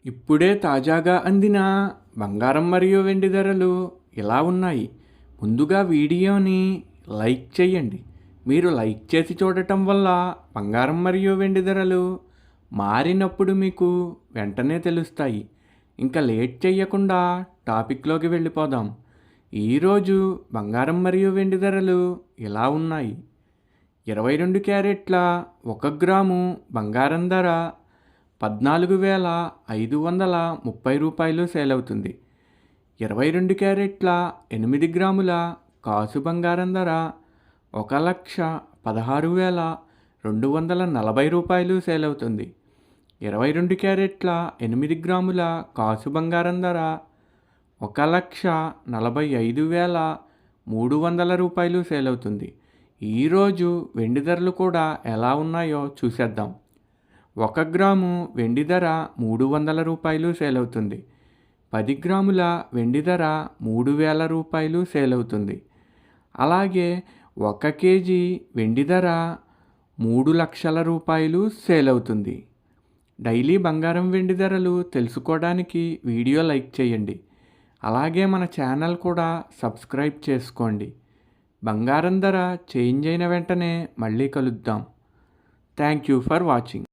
ఇప్పుడే తాజాగా అందిన బంగారం మరియు వెండి ధరలు ఇలా ఉన్నాయి. ముందుగా వీడియోని లైక్ చేయండి. మీరు లైక్ చేసి చూడటం వల్ల బంగారం మరియు వెండి ధరలు మారినప్పుడు మీకు వెంటనే తెలుస్తాయి. ఇంకా లేట్ చేయకుండా టాపిక్లోకి వెళ్ళిపోదాం. ఈరోజు బంగారం మరియు వెండి ధరలు ఇలా ఉన్నాయి. 22 క్యారెట్ల 1 గ్రాము బంగారం ధర 14,530 రూపాయలు సేల్ అవుతుంది. 22 క్యారెట్ల 8 గ్రాముల కాసు బంగారం ధర 1,16,240 రూపాయలు సేల్ అవుతుంది. 22 క్యారెట్ల 8 గ్రాముల కాసు బంగారం ధర 1,45,300 రూపాయలు సేల్ అవుతుంది. ఈరోజు వెండి ధరలు కూడా ఎలా ఉన్నాయో చూసేద్దాం. 1 గ్రాము వెండి ధర 300 రూపాయలు సేల్ అవుతుంది. 10 గ్రాముల వెండి ధర 3,000 రూపాయలు సేల్ అవుతుంది. అలాగే 1 కేజీ వెండి ధర 3 లక్షల రూపాయలు సేల్ అవుతుంది. డైలీ బంగారం వెండి ధరలు తెలుసుకోవడానికి వీడియో లైక్ చేయండి. అలాగే మన ఛానల్ కూడా సబ్స్క్రైబ్ చేసుకోండి. బంగారం ధర చేంజ్ అయిన వెంటనే మళ్ళీ కలుద్దాం. Thank you for watching.